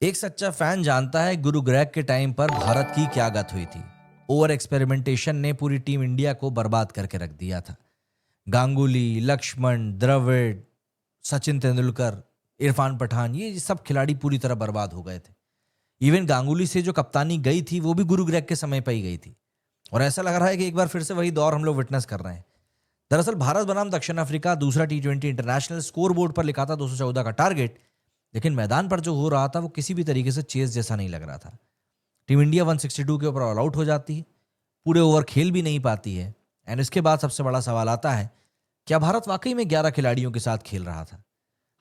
एक सच्चा फैन जानता है गुरु ग्रेग के टाइम पर भारत की क्या गत हुई थी। ओवर एक्सपेरिमेंटेशन ने पूरी टीम इंडिया को बर्बाद करके रख दिया था। गांगुली, लक्ष्मण, द्रविड़, सचिन तेंदुलकर, इरफान पठान, ये सब खिलाड़ी पूरी तरह बर्बाद हो गए थे। इवन गांगुली से जो कप्तानी गई थी वो भी गुरु ग्रेग के समय पर ही गई थी। और ऐसा लग रहा है कि एक बार फिर से वही दौर हम लोग विटनेस कर रहे हैं। दरअसल भारत बनाम दक्षिण अफ्रीका दूसरा T20 इंटरनेशनल स्कोर बोर्ड पर लिखा था 214 का टारगेट, लेकिन मैदान पर जो हो रहा था वो किसी भी तरीके से चेस जैसा नहीं लग रहा था। टीम इंडिया 162 के ऊपर ऑल आउट हो जाती है, पूरे ओवर खेल भी नहीं पाती है। एंड इसके बाद सबसे बड़ा सवाल आता है, क्या भारत वाकई में 11 खिलाड़ियों के साथ खेल रहा था?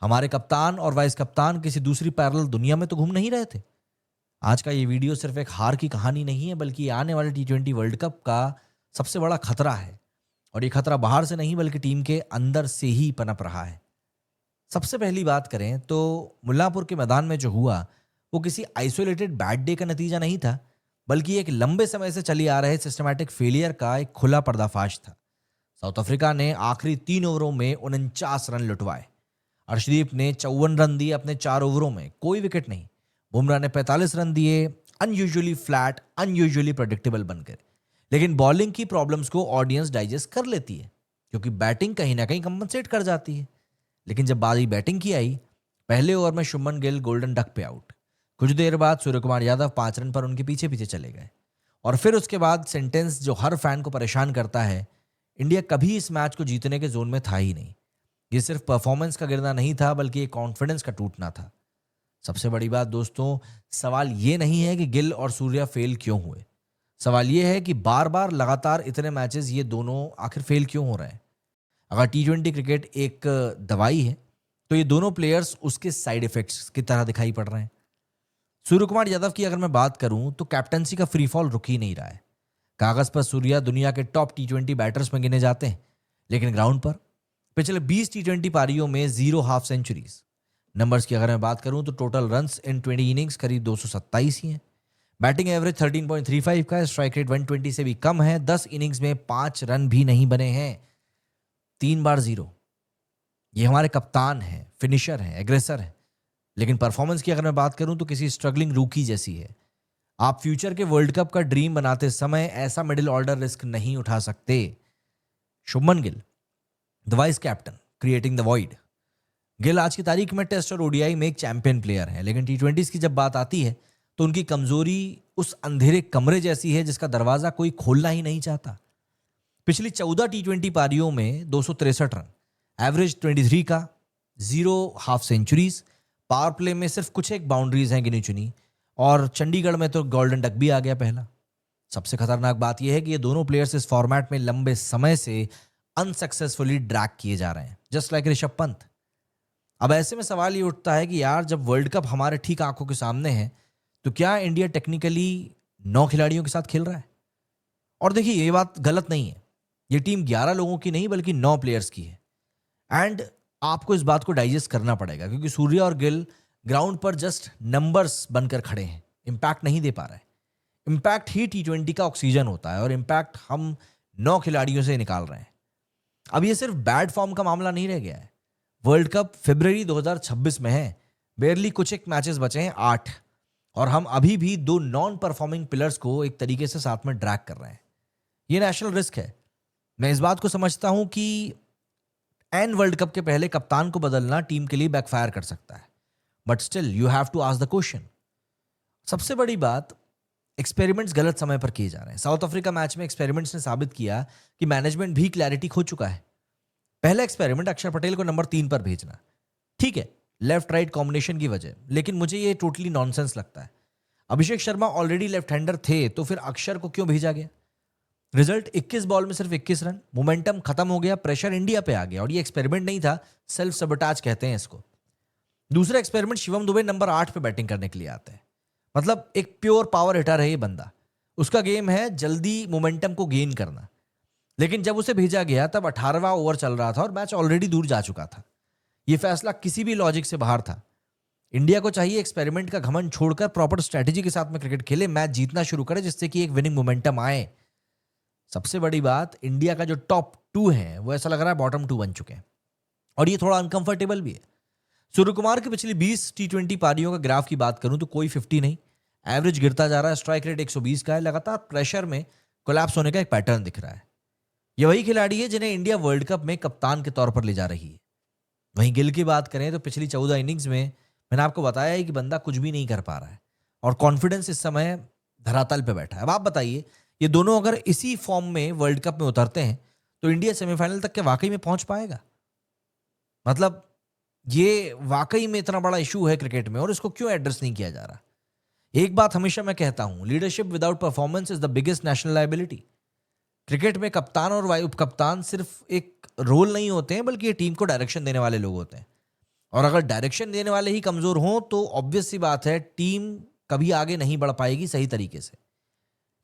हमारे कप्तान और वाइस कप्तान किसी दूसरी पैरेलल दुनिया में तो घूम नहीं रहे थे? आज का ये वीडियो सिर्फ एक हार की कहानी नहीं है, बल्कि आने वाले T20 वर्ल्ड कप का सबसे बड़ा खतरा है। और ये खतरा बाहर से नहीं बल्कि टीम के अंदर से ही पनप रहा है। सबसे पहली बात करें तो मुल्लांपुर के मैदान में जो हुआ वो किसी आइसोलेटेड बैड डे का नतीजा नहीं था, बल्कि एक लंबे समय से चली आ रहे सिस्टमैटिक फेलियर का एक खुला पर्दाफाश था। साउथ अफ्रीका ने आखिरी 3 ओवरों में 49 रन लुटवाए। अर्शदीप ने 54 रन दिए अपने 4 ओवरों में, कोई विकेट नहीं। बुमराह ने 45 रन दिए, अनयूजुअली फ्लैट, अनयूजुअली प्रेडिक्टेबल बनकर। लेकिन बॉलिंग की प्रॉब्लम्स को ऑडियंस डाइजेस्ट कर लेती है, क्योंकि बैटिंग कहीं ना कहीं कंपनसेट कर जाती है। लेकिन जब बारी बैटिंग की आई, पहले ओवर में शुभमन गिल गोल्डन डक पे आउट। कुछ देर बाद सूर्य कुमार यादव 5 रन पर उनके पीछे पीछे चले गए। और फिर उसके बाद सेंटेंस जो हर फैन को परेशान करता है, इंडिया कभी इस मैच को जीतने के जोन में था ही नहीं। ये सिर्फ परफॉर्मेंस का गिरना नहीं था, बल्कि एक कॉन्फिडेंस का टूटना था। सबसे बड़ी बात दोस्तों, सवाल ये नहीं है कि गिल और सूर्या फेल क्यों हुए। सवाल ये है कि बार बार लगातार इतने मैचेस ये दोनों आखिर फेल क्यों हो रहे हैं। अगर T20 क्रिकेट एक दवाई है, तो ये दोनों प्लेयर्स उसके साइड इफेक्ट्स की तरह दिखाई पड़ रहे हैं। सूर्य कुमार यादव की अगर मैं बात करूं तो कैप्टनसी का फ्री फॉल रुक ही नहीं रहा है। कागज पर सूर्या दुनिया के टॉप T20 बैटर्स में गिने जाते हैं, लेकिन ग्राउंड पर पिछले 20 T20 पारियों में 0 हाफ सेंचुरीज। नंबर्स की अगर मैं बात करूं तो टोटल रन्स इन 20 इनिंग्स करीब 227 ही हैं। बैटिंग एवरेज 13.35 का है, स्ट्राइक रेट 120 से भी कम है। 10 इनिंग्स में 5 रन भी नहीं बने हैं, 3 बार 0। ये हमारे कप्तान हैं, फिनिशर हैं, एग्रेसर हैं। लेकिन परफॉर्मेंस की अगर मैं बात करूं तो किसी स्ट्रगलिंग रूकी जैसी है। आप फ्यूचर के वर्ल्ड कप का ड्रीम बनाते समय ऐसा मिडिल ऑर्डर रिस्क नहीं उठा सकते। Shubman Gill, the vice captain, creating the void. Gill आज की तारीख में टेस्ट और ओडीआई में एक चैंपियन प्लेयर है, लेकिन T20 की जब बात आती है तो उनकी कमजोरी उस अंधेरे कमरे जैसी है जिसका दरवाजा कोई खोलना ही नहीं चाहता। पिछली 14 T20 पारियों में 263 रन, एवरेज 23 का, 0 हाफ सेंचुरीज। पावर प्ले में सिर्फ कुछ एक बाउंड्रीज हैं गिनी चुनी, और चंडीगढ़ में तो गोल्डन डक भी आ गया पहला। सबसे खतरनाक बात यह है कि ये दोनों प्लेयर्स इस फॉर्मेट में लंबे समय से अनसक्सेसफुली ड्रैग किए जा रहे हैं, जस्ट लाइक ऋषभ पंत। अब ऐसे में सवाल ये उठता है कि यार, जब वर्ल्ड कप हमारे ठीक आंखों के सामने है, तो क्या इंडिया टेक्निकली 9 खिलाड़ियों के साथ खेल रहा है? और देखिए, ये बात गलत नहीं है। ये टीम 11 लोगों की नहीं बल्कि 9 प्लेयर्स की है। एंड आपको इस बात को डाइजेस्ट करना पड़ेगा, क्योंकि सूर्या और गिल ग्राउंड पर जस्ट नंबर्स बनकर खड़े हैं, इंपैक्ट नहीं दे पा रहे हैं। इंपैक्ट ही T20 का ऑक्सीजन होता है, और इंपैक्ट हम 9 खिलाड़ियों से निकाल रहे हैं। अब ये सिर्फ बैड फॉर्म का मामला नहीं रह गया है। वर्ल्ड कप फरवरी 2026 में है, बेरली कुछ एक मैचेस बचे हैं, 8, और हम अभी भी 2 नॉन परफॉर्मिंग पिलर्स को एक तरीके से साथ में ड्रैग कर रहे हैं। ये नेशनल रिस्क है। मैं इस बात को समझता हूं कि एन वर्ल्ड कप के पहले कप्तान को बदलना टीम के लिए बैकफायर कर सकता है, but still you have to ask the question. सबसे बड़ी बात, एक्सपेरिमेंट्स गलत समय पर किए जा रहे हैं। साउथ अफ्रीका मैच में एक्सपेरिमेंट्स ने साबित किया कि मैनेजमेंट भी क्लैरिटी खो चुका है। पहला एक्सपेरिमेंट अक्षर पटेल को नंबर 3 पर भेजना, ठीक है, लेफ्ट राइट कॉम्बिनेशन की वजह, लेकिन मुझे ये टोटली नॉनसेंस लगता है। Abhishek Sharma already left hander थे, तो फिर अक्षर को क्यों भेजा गया? रिजल्ट 21 बॉल में सिर्फ 21 रन, मोमेंटम खत्म हो गया, प्रेशर इंडिया पे आ गया। और ये एक्सपेरिमेंट नहीं था, सेल्फ सबोटाज कहते हैं इसको। दूसरा एक्सपेरिमेंट, शिवम दुबे नंबर 8 पे बैटिंग करने के लिए आते हैं। मतलब एक प्योर पावर हिटर है ये बंदा। उसका गेम है जल्दी मोमेंटम को गेन करना। लेकिन जब उसे भेजा गया तब 18वां ओवर चल रहा था और मैच ऑलरेडी दूर जा चुका था। ये फैसला किसी भी लॉजिक से बाहर था। इंडिया को चाहिए एक्सपेरिमेंट का घमंड छोड़कर प्रॉपर स्ट्रेटेजी के साथ में क्रिकेट खेले, मैच जीतना शुरू करे, जिससे कि एक विनिंग मोमेंटम आए। सबसे बड़ी बात, इंडिया का जो टॉप 2 है वो ऐसा लग रहा है बॉटम 2 बन चुके हैं, और ये थोड़ा अनकंफर्टेबल भी है। सूर्य कुमार की पिछली 20 टी20 पारियों का ग्राफ की बात करूं तो कोई 50 नहीं, एवरेज गिरता जा रहा है, स्ट्राइक रेट 120 का है, लगातार प्रेशर में कोलैप्स होने का एक पैटर्न दिख रहा है। ये वही खिलाड़ी है जिन्हें इंडिया वर्ल्ड कप में कप्तान के तौर पर ले जा रही है। वहीं गिल की बात करें तो पिछली 14 इनिंग्स में मैंने आपको बताया है कि बंदा कुछ भी नहीं कर पा रहा है और कॉन्फिडेंस इस समय धरातल पे बैठा है। अब आप बताइए, ये दोनों अगर इसी फॉर्म में वर्ल्ड कप में उतरते हैं तो इंडिया सेमीफाइनल तक के वाकई में पहुंच पाएगा? मतलब ये वाकई में इतना बड़ा इशू है क्रिकेट में और इसको क्यों एड्रेस नहीं किया जा रहा? एक बात हमेशा मैं कहता हूं, leadership without performance is the biggest national liability. Cricket में कप्तान और उप कप्तान सिर्फ एक रोल नहीं होते हैं, बल्कि ये टीम को डायरेक्शन देने वाले लोग होते हैं। और अगर डायरेक्शन देने वाले ही कमजोर हों तो ऑब्वियस सी बात है, टीम कभी आगे नहीं बढ़ पाएगी सही तरीके से।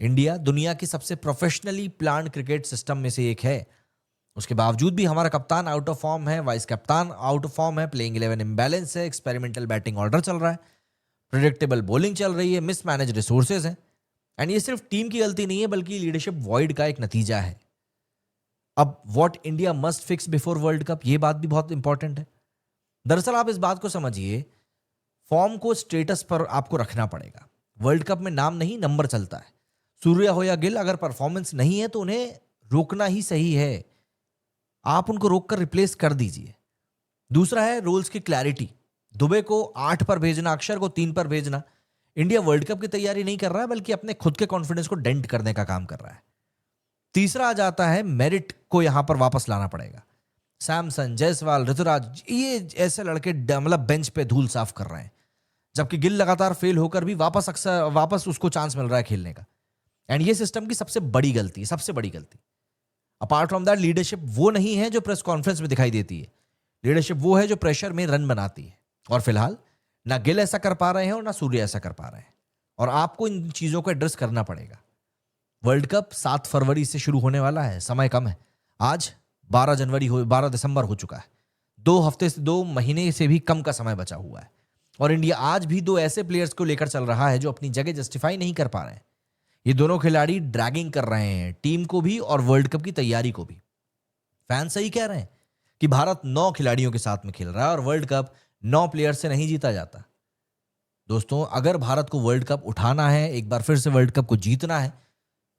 इंडिया दुनिया की सबसे प्रोफेशनली प्लान्ड क्रिकेट सिस्टम में से एक है। उसके बावजूद भी हमारा कप्तान आउट ऑफ फॉर्म है, वाइस कप्तान आउट ऑफ फॉर्म है, प्लेइंग 11 इम्बैलेंस है, एक्सपेरिमेंटल बैटिंग ऑर्डर चल रहा है, प्रेडिक्टेबल बॉलिंग चल रही है, मिसमैनेज रिसोर्सेज हैं। एंड ये सिर्फ टीम की गलती नहीं है, बल्कि लीडरशिप वॉइड का एक नतीजा है। अब what India must fix before world cup, ये बात भी बहुत इंपॉर्टेंट है। दरअसल आप इस बात को समझिए, फॉर्म को स्टेटस पर आपको रखना पड़ेगा। वर्ल्ड कप में नाम नहीं, नंबर चलता है। सूर्या हो या गिल, अगर परफॉर्मेंस नहीं है तो उन्हें रोकना ही सही है। आप उनको रोककर रिप्लेस कर दीजिए। दूसरा है रोल्स की क्लैरिटी। दुबे को 8 पर भेजना, अक्षर को 3 पर भेजना। इंडिया वर्ल्ड कप की तैयारी नहीं कर रहा है, बल्कि अपने खुद के कॉन्फिडेंस को डेंट करने का काम कर रहा है। तीसरा आ जाता है मेरिट को यहां पर वापस लाना पड़ेगा। सैमसन, जायसवाल, ऋतुराज, ये ऐसे लड़के मतलब बेंच पे धूल साफ कर रहे हैं, जबकि गिल लगातार फेल होकर भी वापस उसको चांस मिल रहा है खेलने का। एंड ये सिस्टम की सबसे बड़ी गलती, सबसे बड़ी गलती। अपार्ट फ्रॉम दैट, लीडरशिप वो नहीं है जो प्रेस कॉन्फ्रेंस में दिखाई देती है। लीडरशिप वो है जो प्रेशर में रन बनाती है। और फिलहाल ना गिल ऐसा कर पा रहे हैं और ना सूर्य ऐसा कर पा रहे हैं। और आपको इन चीजों को एड्रेस करना पड़ेगा। वर्ल्ड कप 7 फरवरी से शुरू होने वाला है, समय कम है। आज 12 दिसंबर हो चुका है। 2 हफ्ते से 2 महीने से भी कम का समय बचा हुआ है और इंडिया आज भी 2 ऐसे प्लेयर्स को लेकर चल रहा है जो अपनी जगह जस्टिफाई नहीं कर पा रहे हैं। ये दोनों खिलाड़ी ड्रैगिंग कर रहे हैं टीम को भी और वर्ल्ड कप की तैयारी को भी। फैन सही कह रहे हैं कि भारत 9 खिलाड़ियों के साथ में खेल रहा है और वर्ल्ड कप 9 प्लेयर से नहीं जीता जाता। दोस्तों, अगर भारत को वर्ल्ड कप उठाना है, एक बार फिर से वर्ल्ड कप को जीतना है,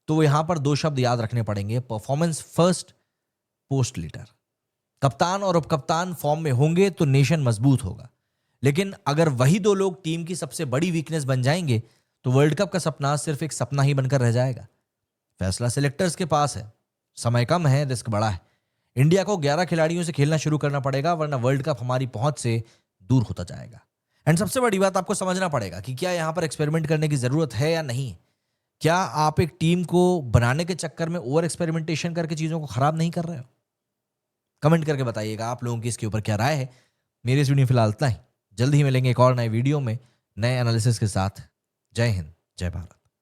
तो यहां पर 2 शब्द याद रखने पड़ेंगे, परफॉर्मेंस फर्स्ट, पोस्ट लीडर। कप्तान और उप कप्तान फॉर्म में होंगे तो नेशन मजबूत होगा। लेकिन अगर वही 2 लोग टीम की सबसे बड़ी वीकनेस बन जाएंगे तो वर्ल्ड कप का सपना सिर्फ एक सपना ही बनकर रह जाएगा। फैसला सिलेक्टर्स के पास है, समय कम है, रिस्क बड़ा है। इंडिया को 11 खिलाड़ियों से खेलना शुरू करना पड़ेगा, वरना वर्ल्ड कप हमारी पहुंच से दूर होता जाएगा। एंड सबसे बड़ी बात, आपको समझना पड़ेगा कि क्या यहां पर एक्सपेरिमेंट करने की जरूरत है या नहीं। क्या आप एक टीम को बनाने के चक्कर में ओवर एक्सपेरिमेंटेशन करके चीजों को खराब नहीं कर रहे हो? कमेंट करके बताइएगा आप लोगों की इसके ऊपर क्या राय है। मेरी इस वीडियो फिलहाल इतना ही। जल्द ही मिलेंगे एक और नए वीडियो में नए एनालिसिस के साथ। जय हिंद, जय भारत।